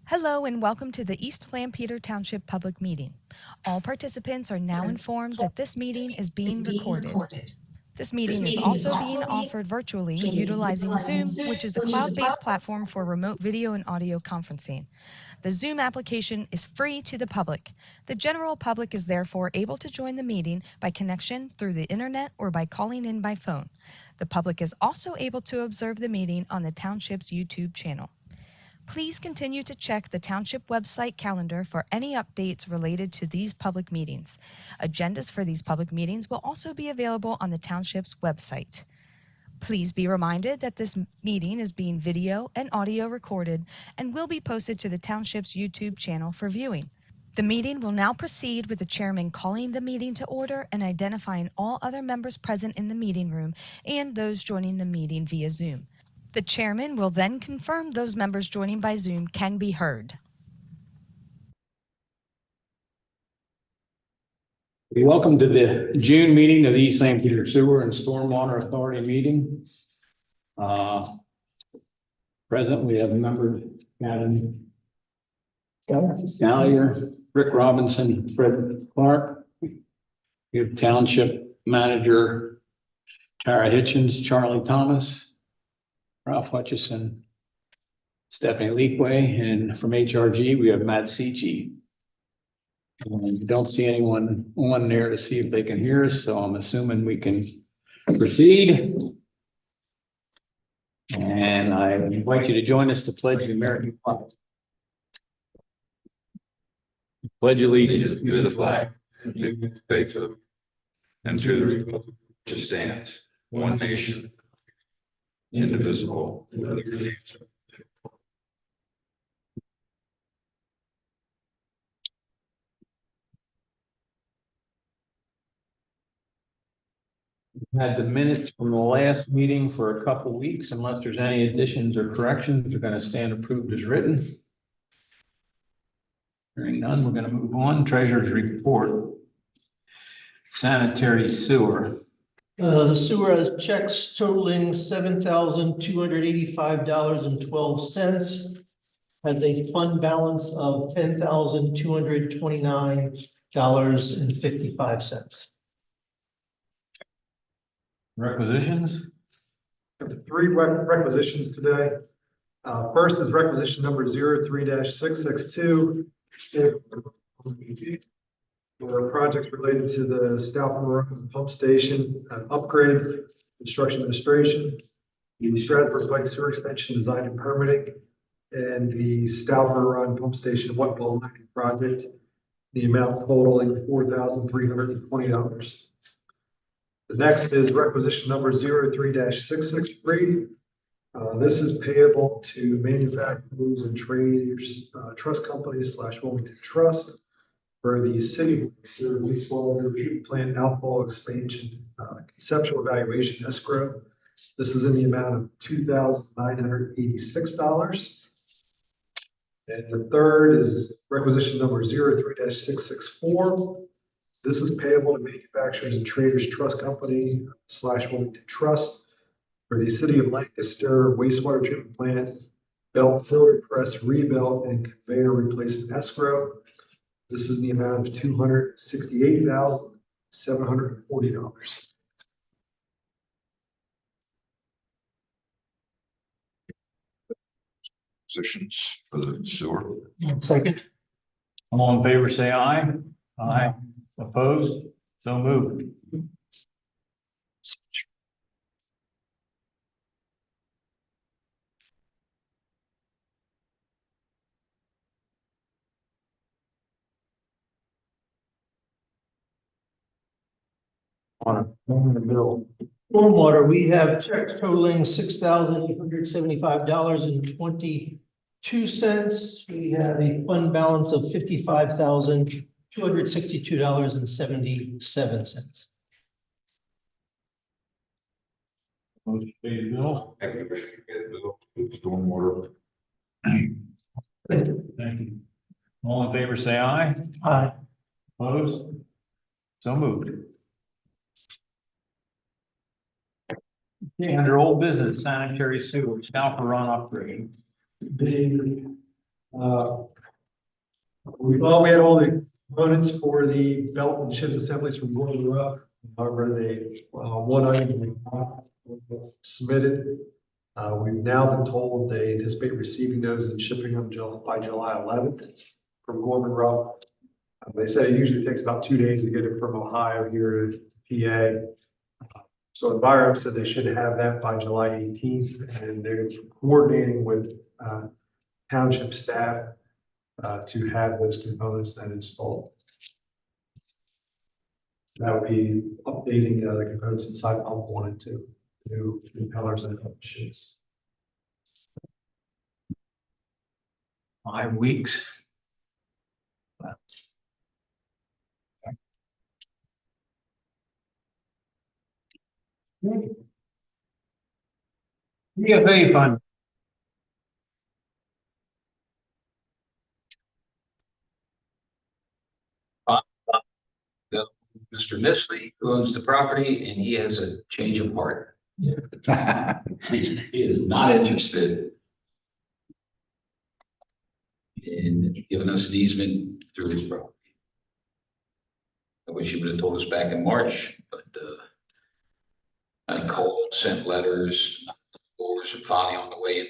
Hello and welcome to the East Lampeter Township Public Meeting. All participants are now informed that this meeting is being recorded. This meeting is also being offered virtually utilizing Zoom, which is a cloud-based platform for remote video and audio conferencing. The Zoom application is free to the public. The general public is therefore able to join the meeting by connection through the internet or by calling in by phone. The public is also able to observe the meeting on the Township's YouTube channel. Please continue to check the Township website calendar for any updates related to these public meetings. Agendas for these public meetings will also be available on the Township's website. Please be reminded that this meeting is being video and audio recorded and will be posted to the Township's YouTube channel for viewing. The meeting will now proceed with the chairman calling the meeting to order and identifying all other members present in the meeting room and those joining the meeting via Zoom. The chairman will then confirm those members joining by Zoom can be heard. Welcome to the June meeting of the East Lampeter Sewer and Stormwater Authority meeting. Present, we have member Adam Scallier, Rick Robinson, Fred Clark. We have Township Manager Tara Hitchens, Charlie Thomas, Ralph Hutchison, Stephanie Leakway, and from HRG, we have Matt Seachy. And don't see anyone on there to see if they can hear us, so I'm assuming we can proceed. And I invite you to join us to pledge the American flag. Pledge allegiance To the flag, and to the faith of, and to the republic which stands, one nation, indivisible, with liberty. Had the minutes from the last meeting for a couple of weeks. Unless there's any additions or corrections, they're going to stand approved as written. Hearing none, we're going to move on. Treasurer's report. Sanitary sewer. The sewer has checks totaling $7,285.12. Has a fund balance of $10,229.55. Requisitions. Three requisitions today. First is requisition number 03-662. For projects related to the Stauffer Run Pump Station upgrade, construction administration, the Stratford Pike Sewer Extension design and permitting, and the Stauffer Run Pump Station wet well lining project, the amount totaling $4,320. The next is requisition number 03-663. This is payable to manufacturers and traders trust companies / Wilmington Trust for the city wastewater treatment plant outfall expansion conceptual evaluation escrow. This is in the amount of $2,986. And the third is requisition number 03-664. This is payable to manufacturers and traders trust company / Wilmington Trust for the city of Lancaster wastewater treatment plant belt filter press rebuild and conveyor replacement escrow. This is the amount of $268,740. Positions for the sewer. Second. All in favor, say aye. Aye. Opposed? So moved. On the bill. Stormwater, we have checks totaling $6,875.22. We have a fund balance of $55,262.77. Motion to pay the bill. Stormwater. Thank you. All in favor, say aye. Aye. Opposed? So moved. Okay, under old business, sanitary sewer, Stauffer Run upgrade. The We thought we had all the components for the belt and shift assemblies from Gorman Rupp. However, one item we submitted. We've now been told they anticipate receiving those and shipping them by July 11th from Gorman Rupp. They said it usually takes about 2 days to get it from Ohio here to PA. So Enviro said they should have that by July 18th, and they're coordinating with township staff to have those components then installed. That would be updating the components inside pump 1 and 2, new impellers and sheets. 5 weeks. EFA fund. Mr. Nisley, who owns the property, and he has a change of heart. He is not interested in giving us an easement through his property. I wish he would have told us back in March, but I called, sent letters, doors, and finally on the way in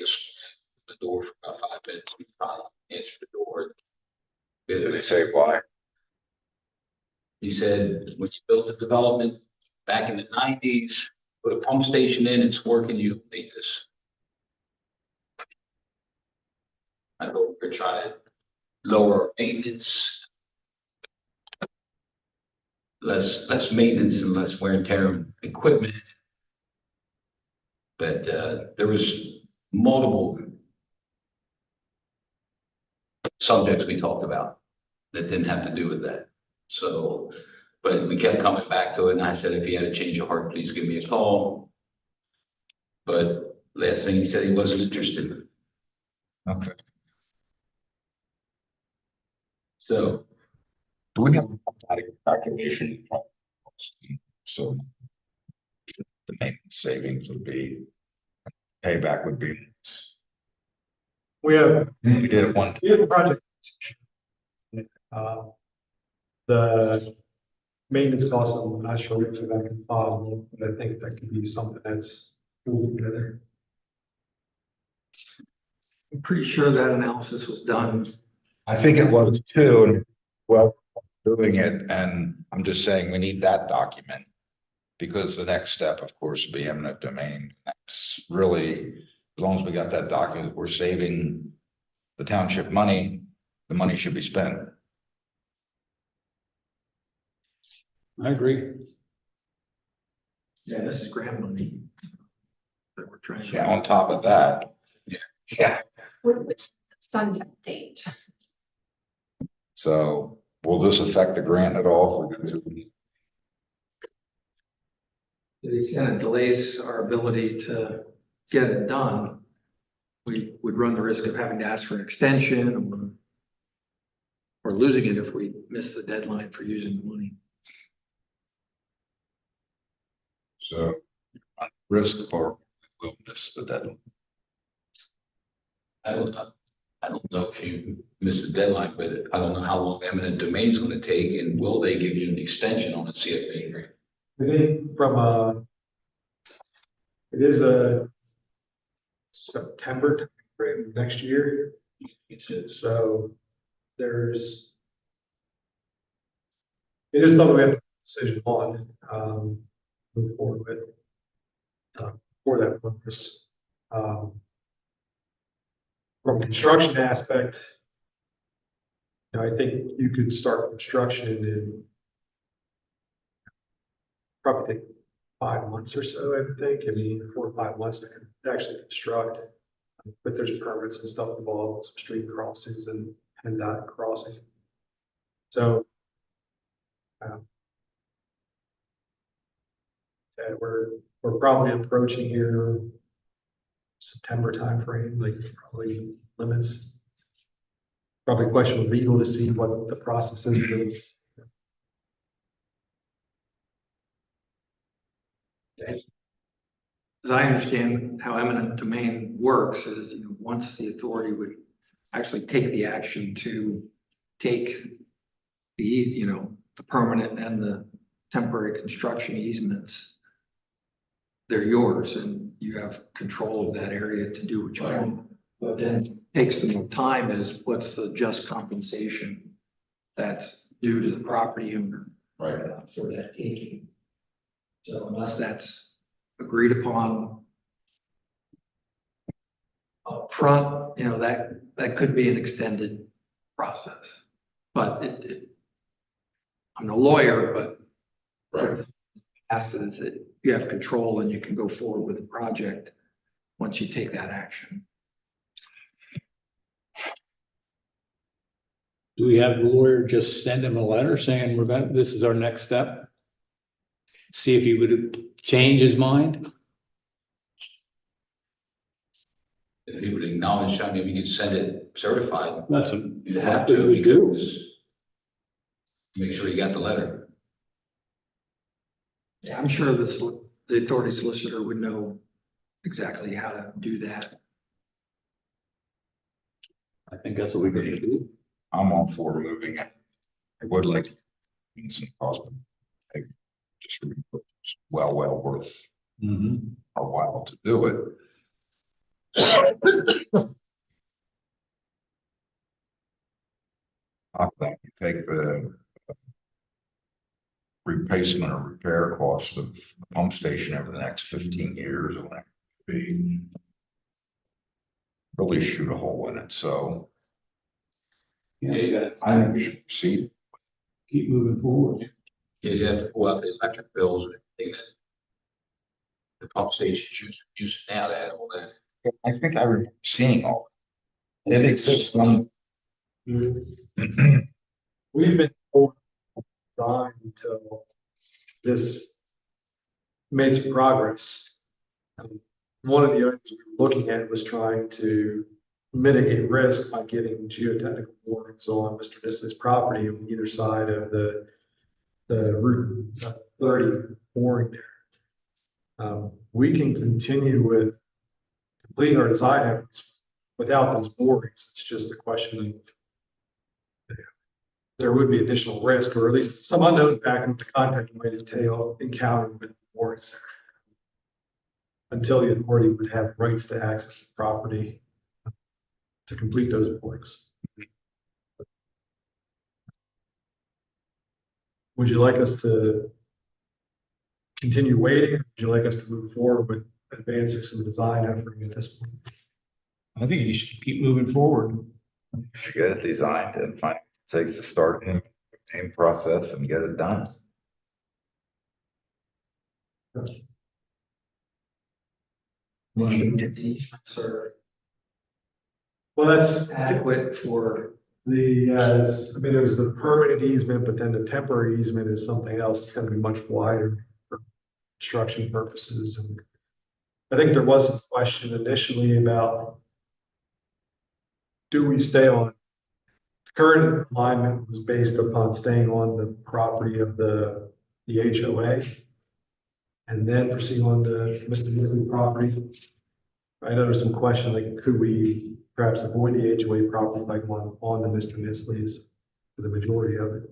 the door for about 5 minutes, he finally answered the door. Did they say why? He said, when you built the development back in the 90s, put a pump station in, it's working, you don't need this. I know we're trying to lower our maintenance. Less maintenance and less wear and tear on equipment. But there was multiple subjects we talked about that didn't have to do with that. So, but we kept coming back to it, and I said, if he had a change of heart, please give me a call. But last thing he said, he wasn't interested. Okay. So, Do we have a calculation? So the maintenance savings would be, payback would be. We have We did it one. a project. The maintenance costs, I'm not sure if I can follow, but I think that could be something that's pulled together. I'm pretty sure that analysis was done. I think it was too, and well, doing it, and I'm just saying we need that document. Because the next step, of course, would be eminent domain. That's really, as long as we got that document, we're saving the township money, the money should be spent. I agree. Yeah, this is grant money that we're trying to. Yeah, on top of that. Yeah. With sunset date. So will this affect the grant at all? If we go through? To the extent it delays our ability to get it done, we would run the risk of having to ask for an extension or losing it if we miss the deadline for using the money. So risk or we'll miss the deadline. I don't know if you missed the deadline, but I don't know how long eminent domain is going to take, and will they give you an extension on the CFA grant? I think it is a September timeframe next year. So it is something we have to make a decision on, move forward with, for that purpose. From a construction aspect, I think you could start construction in probably take 5 months or so, I would think. I mean, 4 or 5 months to actually construct. But there's permits and stuff involved, some street crossings and PennDOT crossing. So we're probably approaching here September timeframe, like probably limits. Probably a question with legal to see what the process is. As I understand how eminent domain works is, once the authority would actually take the action to take the permanent and the temporary construction easements, they're yours and you have control of that area to do what you want. But then takes the more time is what's the just compensation that's due to the property owner. Right. For that taking. So unless that's agreed upon up front, that could be an extended process. But I'm no lawyer, but Right. is that you have control and you can go forward with the project once you take that action. Do we have the lawyer just send him a letter saying this is our next step? See if he would change his mind? If he would acknowledge, I mean, we could send it certified. That's what You have to, we do. because make sure you got the letter. Yeah, I'm sure the authority solicitor would know exactly how to do that. I think that's what we're gonna do. I'm all for moving it. I would like to see some cost, but I just really thought it was well worth Mhm. our while to do it. I think you take the replacement or repair cost of the pump station over the next 15 years or whatever it be. Really shoot a hole in it, so Yeah, you gotta I think we should proceed. keep moving forward. You have to pull out the electric bills and everything that the pump stations use now to add all that. I think I remember seeing all. It exists some. We've been over design until this made some progress. One of the items we were looking at was trying to mitigate risk by getting geotechnical borings on Mr. Nisley's property on either side of the Route 30 boring there. We can continue with completing our design efforts without those borings. It's just a question of there would be additional risk, or at least some unknown factor the contractor might entail encountering with borings there. Until the authority would have rights to access the property to complete those borings. Would you like us to continue waiting? Or would you like us to move forward with advancing some design effort at this point? I think you should keep moving forward. Should get it designed and find takes to start in same process and get it done. Sir, Well, that's adequate for, I mean, it was the permanent easement, but then the temporary easement is something else. It's gonna be much wider for construction purposes. And I think there was a question initially about do we stay on? The current alignment was based upon staying on the property of the HOA and then proceed on to Mr. Nisley property. I know there's some question, like, could we perhaps avoid the HOA property by going on to Mr. Nisley's for the majority of it?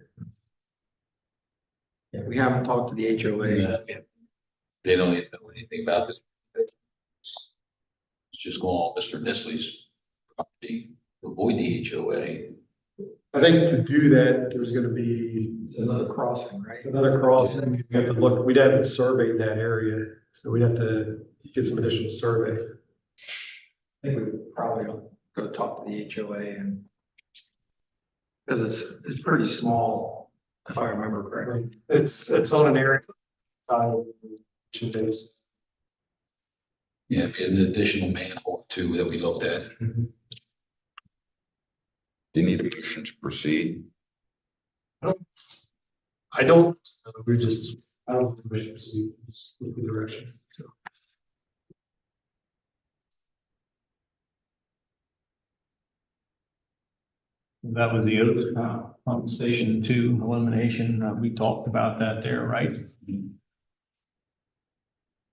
yeah, we haven't talked to the HOA. They don't even know anything about this. It's just going on Mr. Nisley's property, avoid the HOA. I think to do that, there's gonna be It's another crossing, right? another crossing. We have to look, we'd have to survey that area, so we'd have to get some additional survey. I think we would probably go talk to the HOA and because it's pretty small, if I remember correctly. It's on an area. Which is, Yeah, an additional manhole too that we looked at. Do you need a motion to proceed? I don't, I don't think we should proceed with the direction, so. That was the other pump station 2 elimination. We talked about that there, right?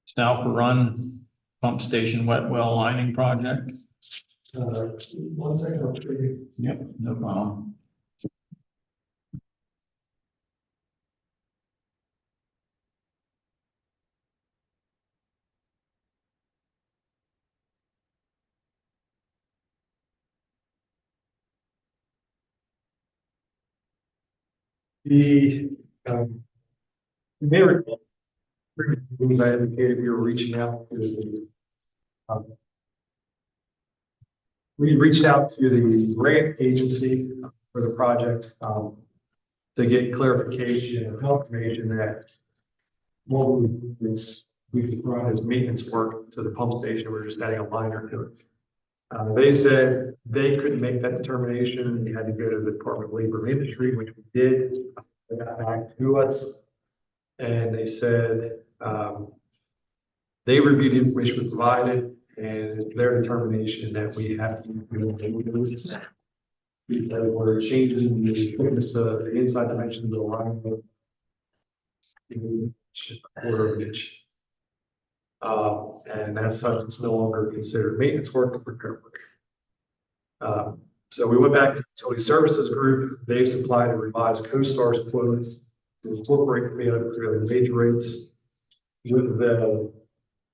South Run Pump Station Wet Well Lining Project. One second, I'll show you. Yep, no problem. The, you may recall, things I indicated, we were reaching out to the, we reached out to the grant agency for the project, to get clarification and confirmation that what we do is we run as maintenance work to the pump station, we're just adding a liner to it. They said they couldn't make that determination, they had to go to the Department of Labor and Industry, which we did. They got back to us, and they said, they reviewed the information we provided, and it's their determination that we have to do what we do. Because we're changing the thickness of the inside dimensions of the line. A quarter of an inch. And as such, it's no longer considered maintenance work or repair work. So we went back to the Utility Services Group. They supplied a revised CoStar's quote to incorporate the prevailing wage rates with the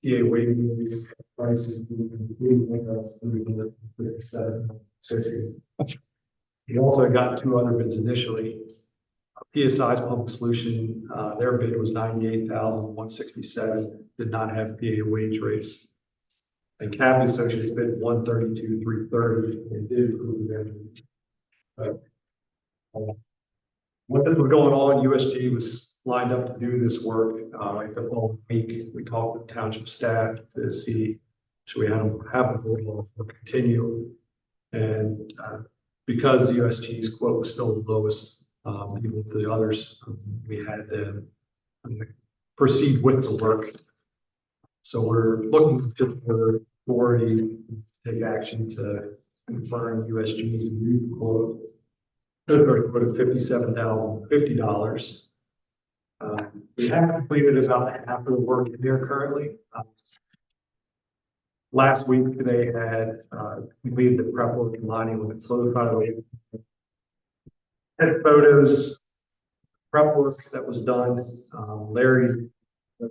PA wage prices. We also got 2 other bids initially. PSI's Pumping Solution, their bid was $98,167, did not have PA wage rates. And Cavity Associates bid $132,330, and did include them. When this was going on, USG was lined up to do this work. Like the whole week, we talked with township staff to see, should we have them go or continue? And because USG's quote was still the lowest, even with the others, we had to proceed with the work. So we're looking for authority to take action to confirm USG's new quote. Their quote of $57,050. We have completed about half of the work in there currently. Last week, they had completed the prep work in lining with the flow conduit. Had photos, prep work that was done. Larry, the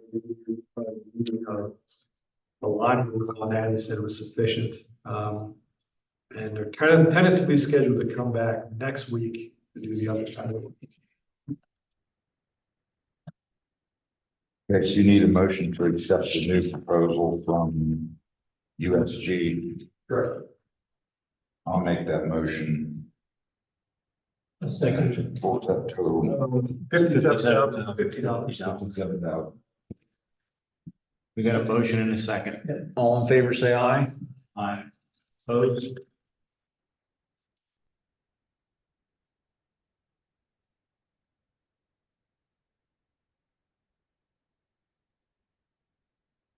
lining was on that. He said it was sufficient. And they're kind of tentatively scheduled to come back next week to do the other side of it. Okay, so you need a motion to accept the new proposal from USG. Correct. I'll make that motion. A second. What's that total? $57,050. $57,000. We got a motion and a second. All in favor, say aye. Aye. Opposed?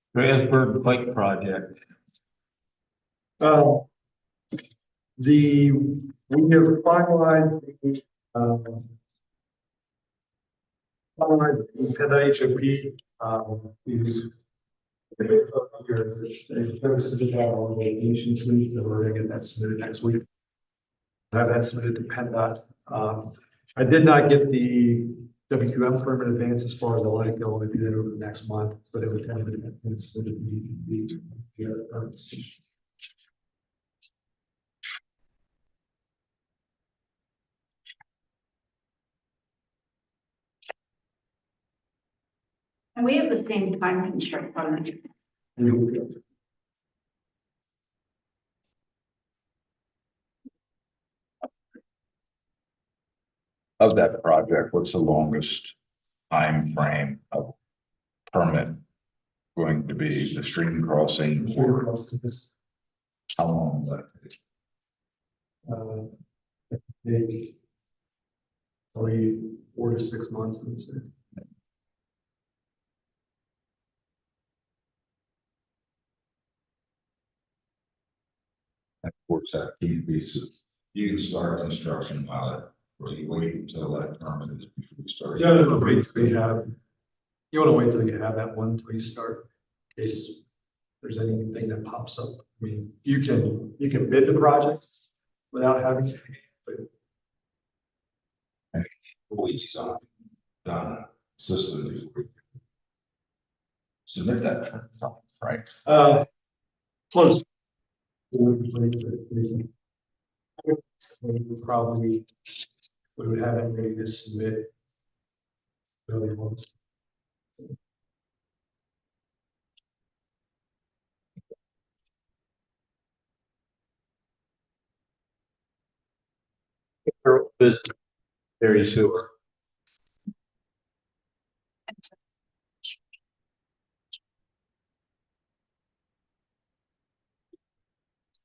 Strasburg Pike Project. We have finalized the PennDOT HOP. Services about our vacation suite, so we're gonna get that submitted next week. Have that submitted to PennDOT. I did not get the WQM permit in advance as far as I let it go. I'll do that over the next month, but it was kind of the other permits. And we have the same time constraint on it. Of that project, what's the longest time frame of permit going to be? The stream crossing, or how long will that take? Maybe probably 4 to 6 months. Of course, that key pieces. You can start construction pilot, or you wait until that permit is before you start. Yeah, no, wait till you have. You want to wait till you have that one until you start, in case there's anything that pops up mean, you can bid the project without having to, but Fully done system. Submit that, right? close. Probably, we would have it ready to submit. Early ones. Terry Sewer.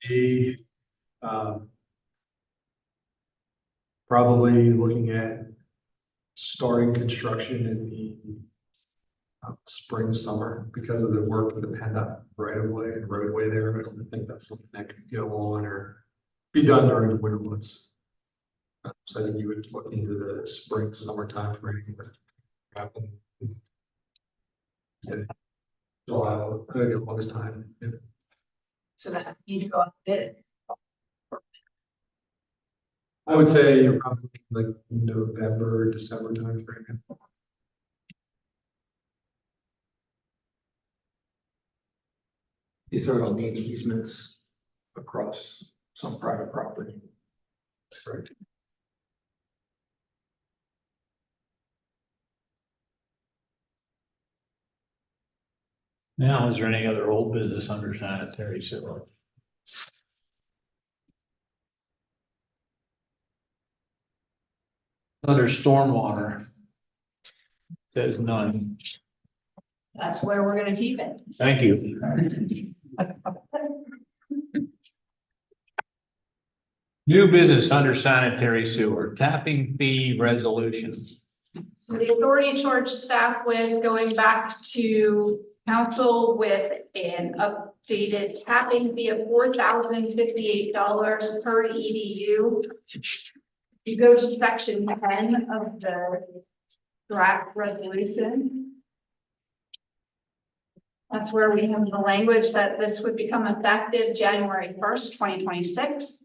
The, probably looking at starting construction in the spring, summer, because of the work of the PennDOT right of way and roadway there. I don't think that's something that could go on or be done during the winter months. So I think you would look into the spring, summertime for anything that happen. And July, August time. Yeah. So that you to go up bid. I would say you're probably like November, December time frame. You third on the easements across some private property. That's correct. Now, is there any other old business under sanitary sewer? Under stormwater. Says none. That's where we're gonna keep it. Thank you. New business under sanitary sewer, tapping fee resolution. So the authority charged staff with going back to council with an updated tapping fee of $4,058 per EDU. You go to section 10 of the draft resolution. That's where we have the language that this would become effective January 1st, 2026.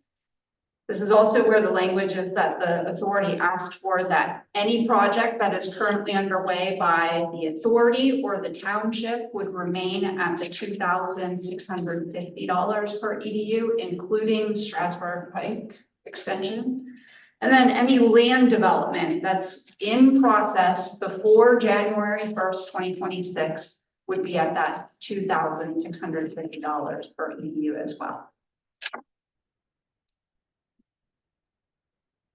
This is also where the language is that the authority asked for that any project that is currently underway by the authority or the township would remain at the $2,650 per EDU, including Strasburg Pike extension. And then any land development that's in process before January 1st, 2026 would be at that $2,650 per EDU as well.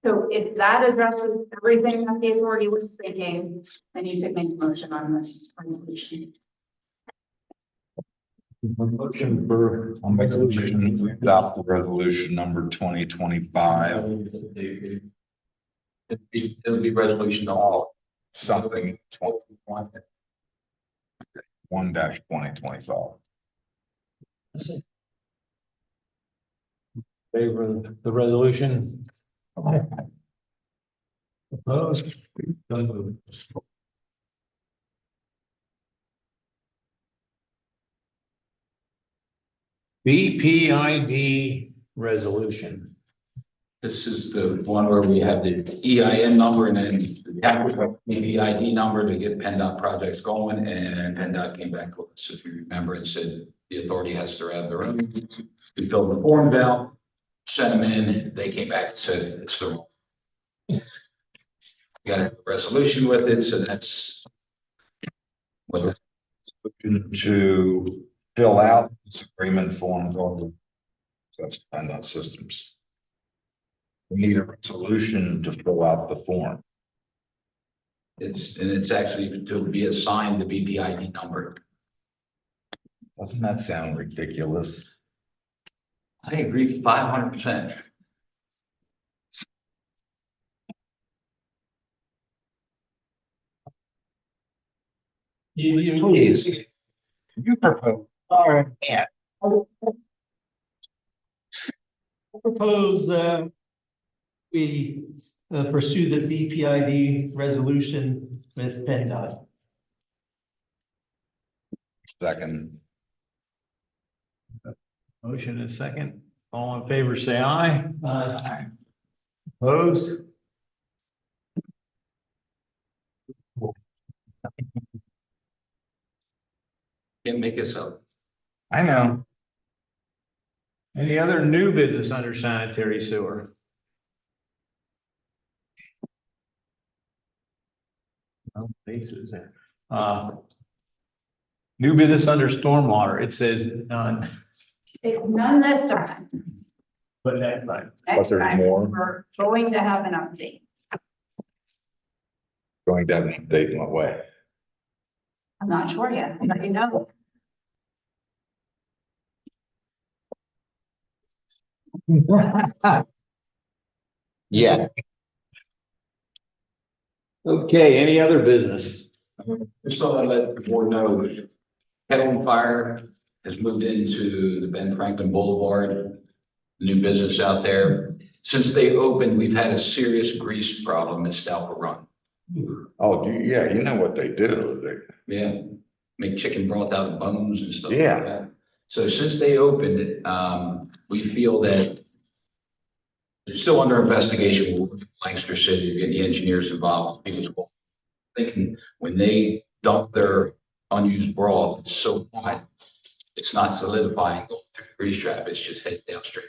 So if that addresses everything that the authority was thinking, then you could make a motion on this resolution. Motion for. I'll make a motion to adopt the resolution number 2025, It'll be resolution all. something 1-2025. Favor of the resolution. Opposed? Done moved. BPID resolution. This is the one where we have the EIN number and then the BPID number to get PennDOT projects going, and PennDOT came back to us, if you remember, and said the authority has to have their own. We filled the forms out, sent them in, they came back and said it's the. Got a resolution with it, so that's. What To fill out this agreement form on the PennDOT systems. We need a resolution to fill out the form. it's actually to be assigned the BPID number. Doesn't that sound ridiculous? I agree 500%. Please, you propose. All right, yeah. Propose we pursue the BPID resolution with PennDOT. Second. Motion and second. All in favor, say aye. Aye. Opposed? Can't make this up. I know. Any other new business under sanitary sewer? No faces there. New business under stormwater, it says none, It's none this time. but that's fine. Next there's time, more. we're going to have an update. Going to have an update in what way? I'm not sure yet, I'll let you know. Yeah. Okay, any other business? Just thought I'd let the board know, Head on Fire has moved into the Ben Franklin Boulevard, new business out there. Since they opened, we've had a serious grease problem at Stalper Run. Oh, yeah, you know what they do. Yeah, make chicken broth out of bones and stuff like Yeah. that. So since they opened, we feel that it's still under investigation. We'll work with Lancaster City, get the engineers involved. Because thinking when they dump their unused broth, it's so hot, it's not solidifying going through the grease trap. It's just heading downstream.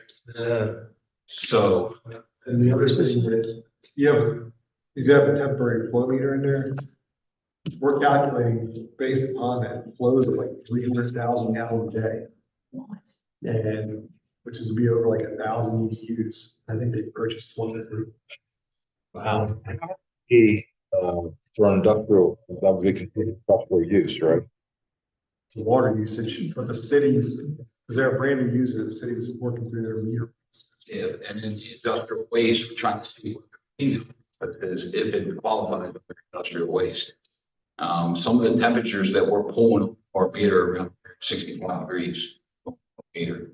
So And the other thing that if you have a temporary flow meter in there, we're calculating based upon that it flows at like 300,000 gallons a day. And which is be over like 1,000 EQs. I think they purchased one of them. Wow. For industrial, that would be considered industrial use, right? The water usage, but the cities, because they're a brand new user, the city's working through their meter. yeah, and then the industrial waste, we're trying to see what but if it qualifies for industrial waste. Some of the temperatures that we're pulling are meter around 65 degrees meter.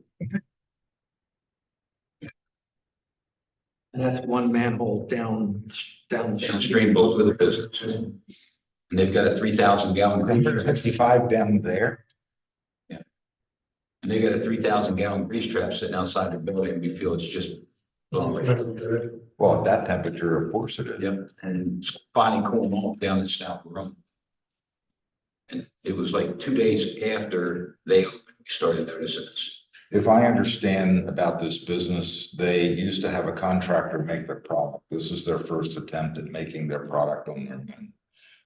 And that's one manhole down. Downstream, both of the business. And they've got a 3,000 gallon. grease trap. 65 down there. And they got a 3,000 gallon grease trap sitting outside the building. We feel it's just. Well, at that temperature, of course it is. Yep, and it's finally cooling off down in South Run. And it was like 2 days after they opened, we started noticing this. If I understand about this business, they used to have a contractor make their product. This is their first attempt at making their product on their own.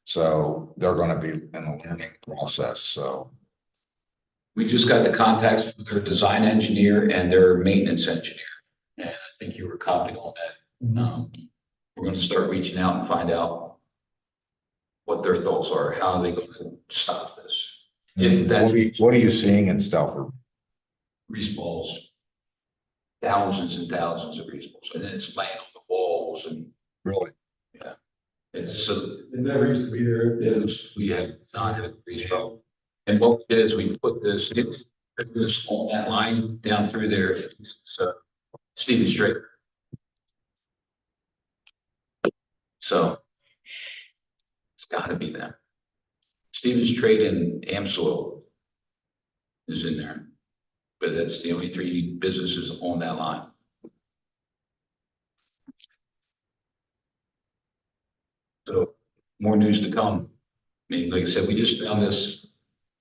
So they're gonna be in a learning process, so. We just got the contacts with their design engineer and their maintenance engineer. And I think you were copied on that. We're gonna start reaching out and find out what their thoughts are, how are they gonna stop this? If that's What are you seeing in Stalford? grease balls, thousands and thousands of grease balls, and then it's laying on the walls and Really? it's so. It never used to be there. We have not had a grease problem. And what we did is we put this on that line down through there. So Stephen Strait. So it's gotta be them. Stephen Strait and Amsoil is in there. But that's the only three businesses on that line. So more news to come. I mean, like I said, we just found this.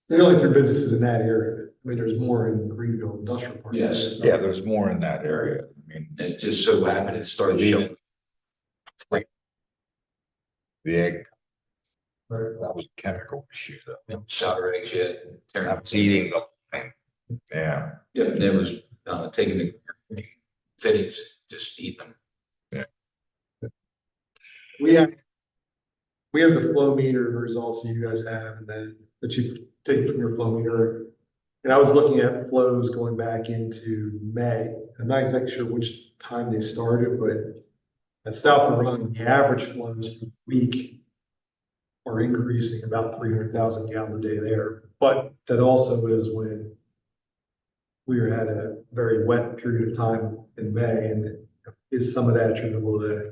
There are only three businesses in that area. I mean, there's more in Greenville Industrial Park. Yes. Yeah, there's more in that area. I mean, It just so happened it started showing. the egg, Right. that was a chemical issue though. Sour eggs yet. That was eating the thing. Yeah. Yeah, there was, taking the fittings, just eating them. We have the flow meter results that you guys have, and then that you take from your flow meter. And I was looking at flows going back into May. I'm not exactly sure which time they started, but at South Run, the average flows per week are increasing about 300,000 gallons a day there. But that also is when we had a very wet period of time in May, and is some of that attributable to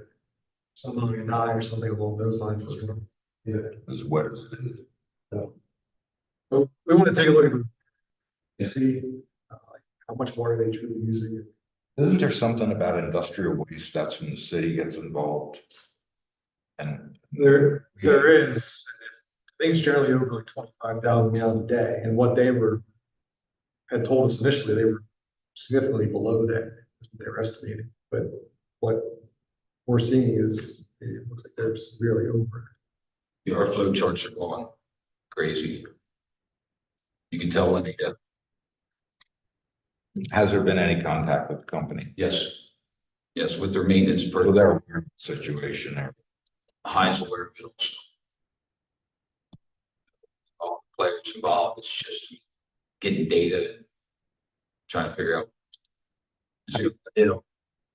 some I or something along those lines as well? Yeah. As wet as it is. So we want to take a look at see how much water they truly using. Isn't there something about industrial waste that's when the city gets involved? And There is, things generally over like 25,000 gallons a day, and what they had told us initially, they were significantly below that, is what they were estimating, but what we're seeing is, it looks like they're severely over. Our flow charts are going crazy. You can tell when they go. has there been any contact with the company? Yes. Yes, with their maintenance So program, they're aware of the situation there. Heinz aware of it also. All the players involved, it's just getting data, trying to figure out.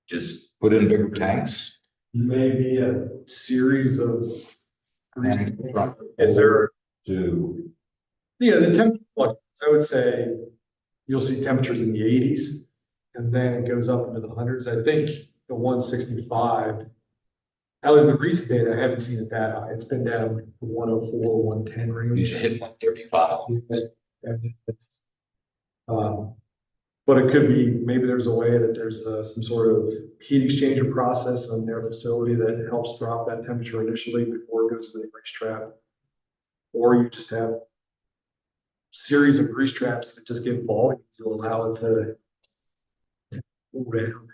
Just Put in bigger tanks? Maybe a series of. And Is there, to, the temperature, fluctuates. I would say you'll see temperatures in the 80s, and then it goes up into the hundreds. I think the 165, out of the recent data, I haven't seen it that high. It's been down like the 104, 110 you range. should hit 135. But it could be, maybe there's a way that there's some sort of heat exchanger process on their facility that helps drop that temperature initially before it goes to the grease trap. Or you just have series of grease traps that just give volume to allow it to cool down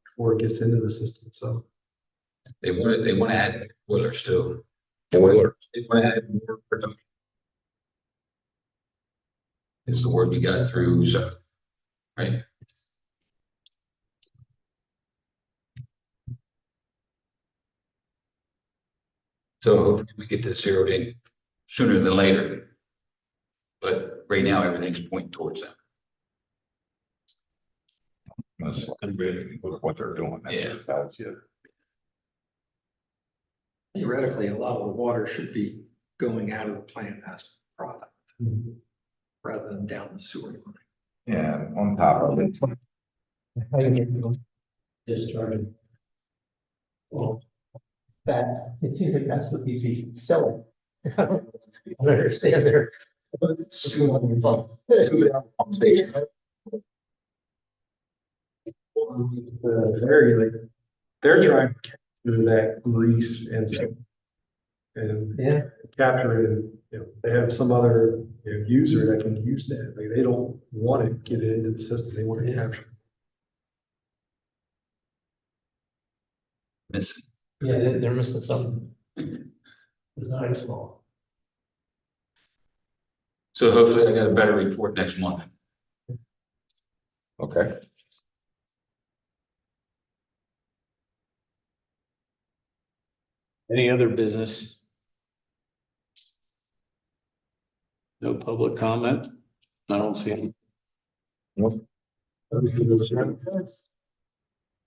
before it gets into the system. So They want to add boilers too. boiler. They want to add more production. Is the word we got through, so, right? So hopefully we get this zeroed in sooner than later. But right now, everything's pointing towards that. That's what they're doing. That Yeah. just tells you. Theoretically, a lot of the water should be going out of the plant as a product rather than down the sewer line. Yeah, on top of it. How you get them discharging? Well, that, it seems like that's what BP selling. I don't understand their. they're trying to capture that grease and Yeah. capture it. And, they have some other user that can use that. Like, they don't want to get it into the system. They want to capture it. Missing. Yeah, they're missing something. Design flaw. So hopefully I got a better report next month. Okay. Any other business? No public comment? I don't see any. Nope.